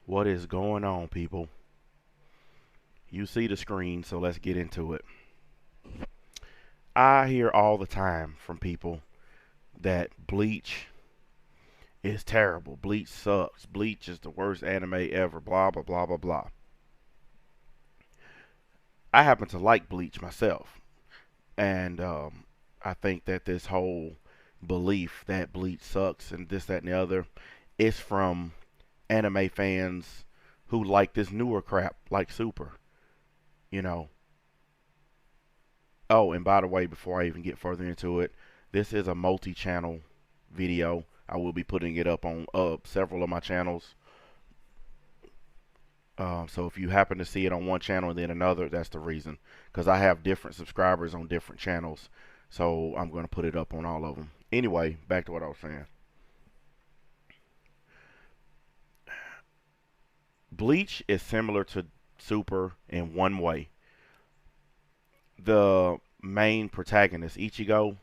What is going on, people? You see the screen, so let's get into it. I hear all the time from people that Bleach is terrible. Bleach sucks. Bleach is the worst anime ever. Blah, blah, blah, blah, blah. I happen to like Bleach myself. And I think that this whole belief that Bleach sucks and this, that, and the other is from anime fans who like this newer crap, like Super. You know, Oh, and by the way, before I even get further into it, this is a multi-channel video. I will be putting it up on several of my channels. So if you happen to see it on one channel and then another, that's the reason. Because I have different subscribers on different channels. So I'm going to put it up on all of them. Anyway, back to what I was saying. Bleach is similar to Super in one way. The main protagonist, Ichigo,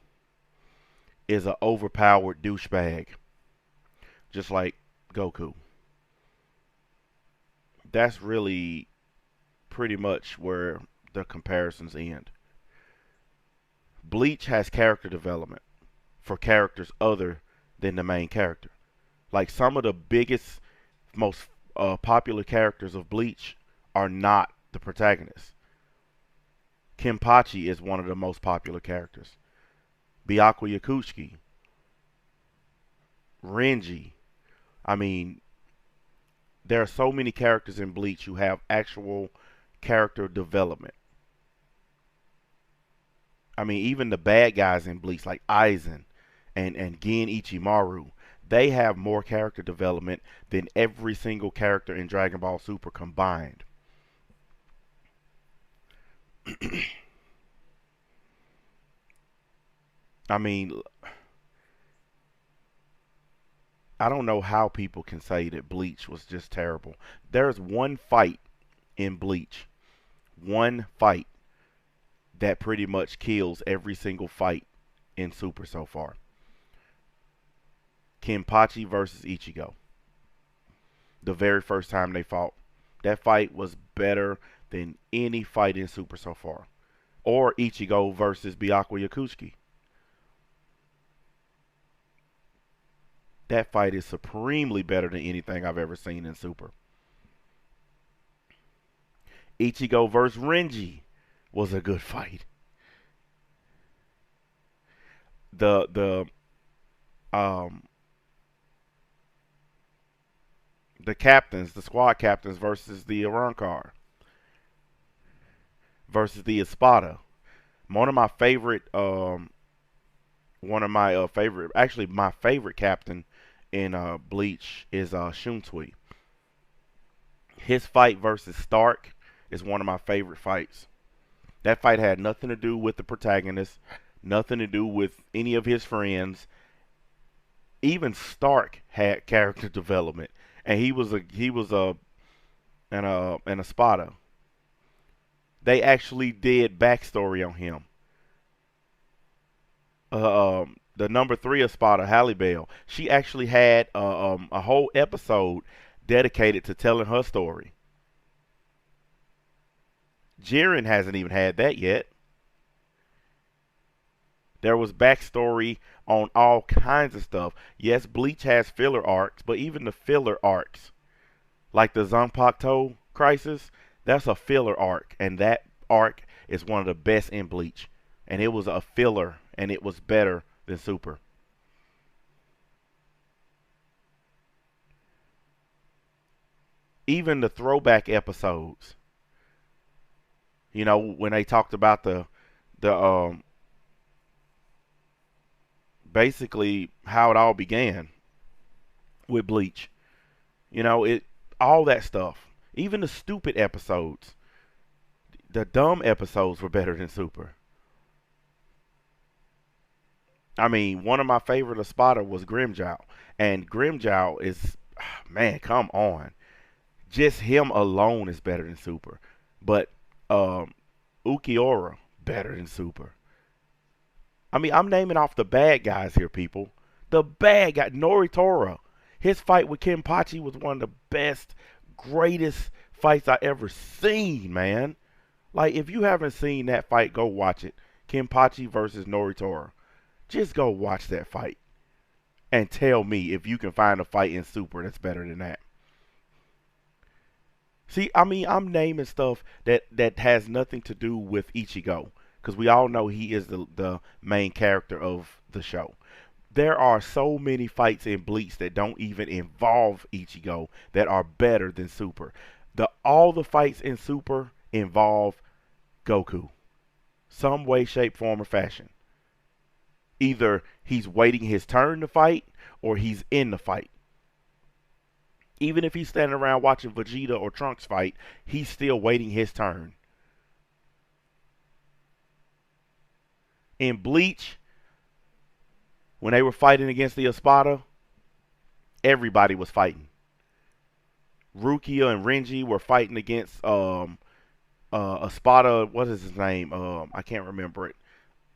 is an overpowered douchebag, just like Goku. That's really pretty much where the comparisons end. Bleach has character development for characters other than the main character. Like some of the biggest, most popular characters of Bleach are not the protagonist. Kenpachi is one of the most popular characters. Byakuya Yakushiki, Renji. I mean, there are so many characters in Bleach who have actual character development. I mean, even the bad guys in Bleach, like Aizen and Gen Ichimaru, they have more character development than every single character in Dragon Ball Super combined. I mean, I don't know how people can say that Bleach was just terrible. There's one fight in Bleach, one fight that pretty much kills every single fight in Super so far. Kenpachi versus Ichigo. The very first time they fought. That fight was better than any fight in Super so far. Or Ichigo versus Byakuya Yakushiki. That fight is supremely better than anything I've ever seen in Super. Ichigo versus Renji was a good fight. The the captains, the squad captains versus the Arankar versus the Espada. One of my favorite, actually my favorite captain in Bleach is Shuntui. His fight versus Stark is one of my favorite fights. That fight had nothing to do with the protagonist, nothing to do with any of his friends. Even Stark had character development, and he was an Espada. They actually did backstory on him. The number three Espada, Halle Bell, she actually had a whole episode dedicated to telling her story. Jiren hasn't even had that yet. There was backstory on all kinds of stuff. Yes, Bleach has filler arcs, but even the filler arcs, like the Zanpakuto crisis, that's a filler arc, and that arc is one of the best in Bleach. And it was a filler, and it was better than Super. Even the throwback episodes, when they talked about the basically how it all began with Bleach. It all that stuff. Even the stupid episodes, the dumb episodes were better than Super. I mean, one of my favorite Espada was Grimjow, and Grimjow is, man, come on, just him alone is better than Super. But Ukiora better than Super. I mean, I'm naming off the bad guys here, people. The bad guy, Noritora. His fight with Kenpachi was one of the best, greatest fights I ever seen, man. Like, if you haven't seen that fight, go watch it. Kenpachi versus Noritora. Just go watch that fight and tell me if you can find a fight in Super that's better than that. See, I mean, I'm naming stuff that has nothing to do with Ichigo because we all know he is the main character of the show. There are so many fights in Bleach that don't even involve Ichigo that are better than Super. All the fights in Super involve Goku, some way, shape, form, or fashion. Either he's waiting his turn to fight or he's in the fight. Even if he's standing around watching Vegeta or Trunks fight, he's still waiting his turn. In Bleach, when they were fighting against the Espada, everybody was fighting. Rukia and Renji were fighting against Espada. What is his name? I can't remember it.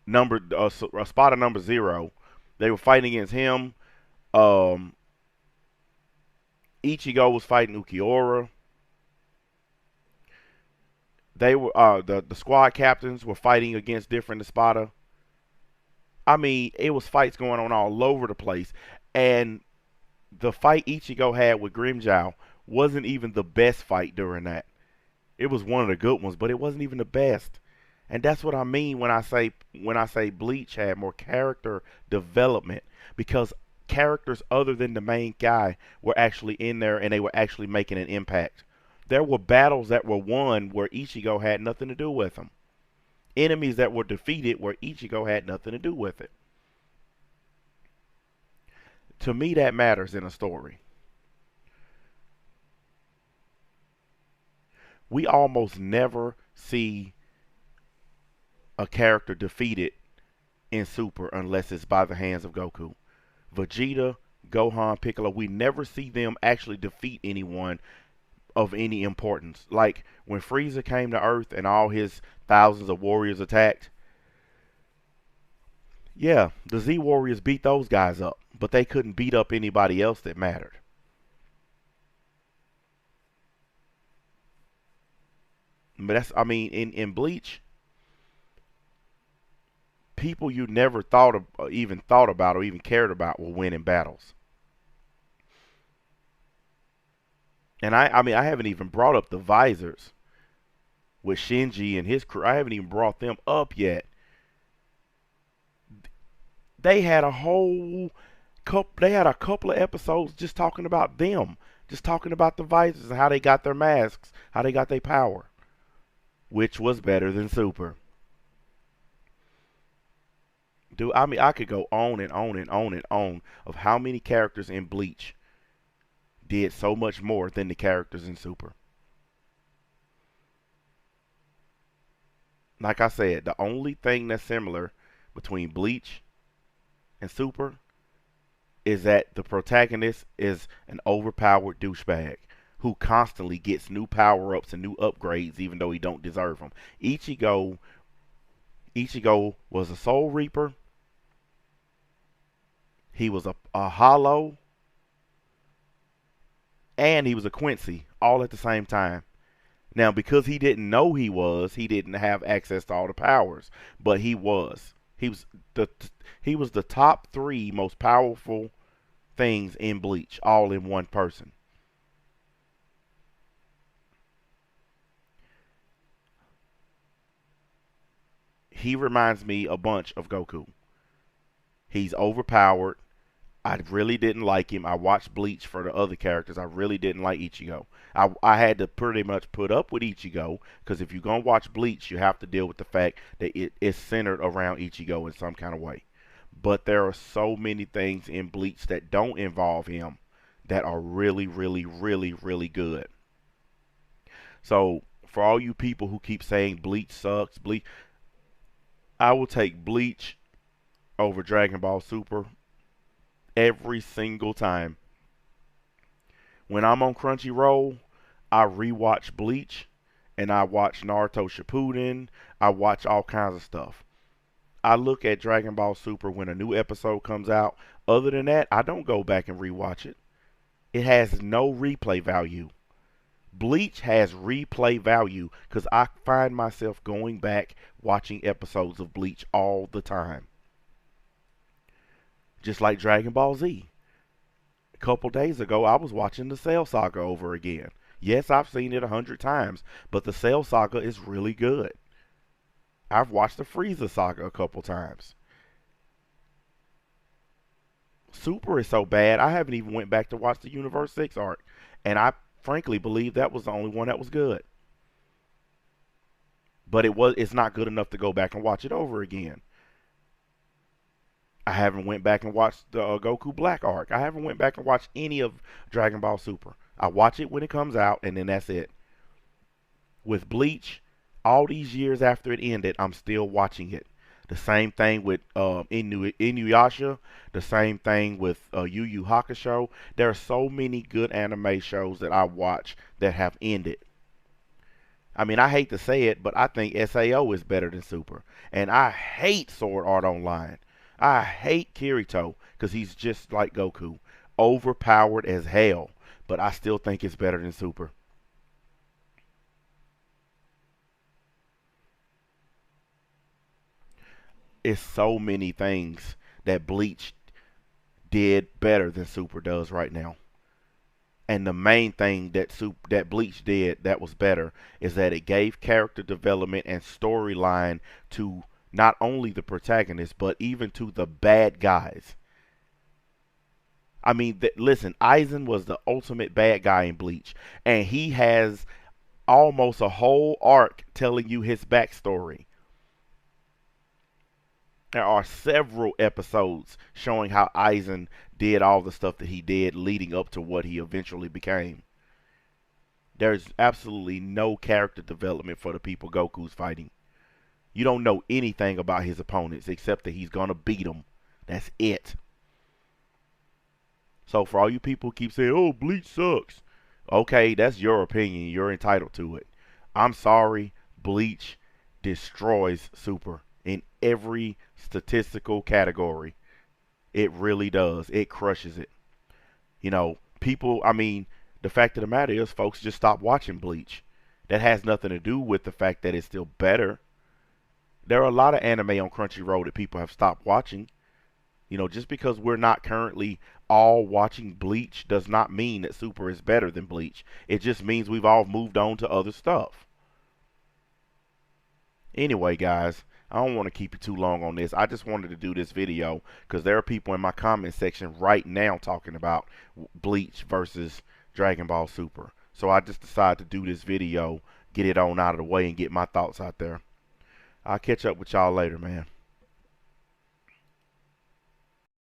Espada number 0. They were fighting against him. Um, Ichigo was fighting Ukiura. They were the squad captains were fighting against different Espada. I mean, it was fights going on all over the place, and the fight Ichigo had with Grimmjow wasn't even the best fight during that. It was one of the good ones, but it wasn't even the best. And that's what I mean when I say Bleach had more character development because characters other than the main guy were actually in there and they were actually making an impact. There were battles that were won where Ichigo had nothing to do with them. Enemies that were defeated where Ichigo had nothing to do with it. To me, that matters in a story. We almost never see a character defeated in Super unless it's by the hands of Goku. Vegeta, Gohan, Piccolo, we never see them actually defeat anyone of any importance. Like when Frieza came to Earth and all his thousands of warriors attacked, yeah, the Z Warriors beat those guys up, but they couldn't beat up anybody else that mattered. But that's, I mean, in Bleach, people you never thought of, even thought about, or even cared about, were winning battles. And I mean, I haven't even brought up the visors with Shinji and his crew. I haven't even brought them up yet. They had a whole couple. They had a couple of episodes just talking about them, just talking about the visors and how they got their masks, how they got their power, which was better than Super. Dude, I mean, I could go on and on and on and on of how many characters in Bleach did so much more than the characters in Super. Like I said, the only thing that's similar between Bleach and Super is that the protagonist is an overpowered douchebag who constantly gets new power-ups and new upgrades even though he don't deserve them. Ichigo was a Soul Reaper. He was a Hollow, and he was a Quincy all at the same time. Now, because he didn't know he didn't have access to all the powers, but he was. The he was the top 3 most powerful things in Bleach, all in one person. He reminds me a bunch of Goku. He's overpowered. I really didn't like him. I watched Bleach for the other characters. I really didn't like Ichigo. I had to pretty much put up with Ichigo because if you're going to watch Bleach, you have to deal with the fact that it is centered around Ichigo in some kind of way. But there are so many things in Bleach that don't involve him that are really, really, really, really good. So for all you people who keep saying Bleach sucks, I will take Bleach over Dragon Ball Super every single time. When I'm on Crunchyroll, I rewatch Bleach and I watch Naruto Shippuden. I watch all kinds of stuff. I look at Dragon Ball Super when a new episode comes out. Other than that, I don't go back and rewatch it. It has no replay value. Bleach has replay value because I find myself going back watching episodes of Bleach all the time. Just like Dragon Ball Z. A couple days ago, I was watching the Cell Saga over again. Yes, I've seen it 100 times, but the Cell Saga is really good. I've watched the Frieza Saga a couple times. Super is so bad, I haven't even went back to watch the Universe 6 arc. And I frankly believe that was the only one that was good. But it's not good enough to go back and watch it over again. I haven't went back and watched the Goku Black arc. I haven't went back and watched any of Dragon Ball Super. I watch it when it comes out, and then that's it. With Bleach, all these years after it ended, I'm still watching it. The same thing with Inuyasha. The same thing with Yu Yu Hakusho. There are so many good anime shows that I watch that have ended. I mean, I hate to say it, but I think SAO is better than Super. And I hate Sword Art Online. I hate Kirito because he's just like Goku. Overpowered as hell. But I still think it's better than Super. It's so many things that Bleach did better than Super does right now. And the main thing that Bleach did that was better is that it gave character development and storyline to not only the protagonist but even to the bad guys. I mean, listen, Aizen was the ultimate bad guy in Bleach, and he has almost a whole arc telling you his backstory. There are several episodes showing how Aizen did all the stuff that he did leading up to what he eventually became. There's absolutely no character development for the people Goku's fighting. You don't know anything about his opponents except that he's gonna beat them. That's it. So for all you people who keep saying, "Oh, Bleach sucks," okay, that's your opinion. You're entitled to it. I'm sorry, Bleach destroys Super in every statistical category. It really does. It crushes it. People, I mean, the fact of the matter is, folks just stop watching Bleach. That has nothing to do with the fact that it's still better. There are a lot of anime on Crunchyroll that people have stopped watching. Just because we're not currently all watching Bleach does not mean that Super is better than Bleach. It just means we've all moved on to other stuff. Anyway, guys, I don't want to keep you too long on this. I just wanted to do this video because there are people in my comment section right now talking about Bleach versus Dragon Ball Super. So I just decided to do this video, get it on out of the way, and get my thoughts out there. I'll catch up with y'all later, man.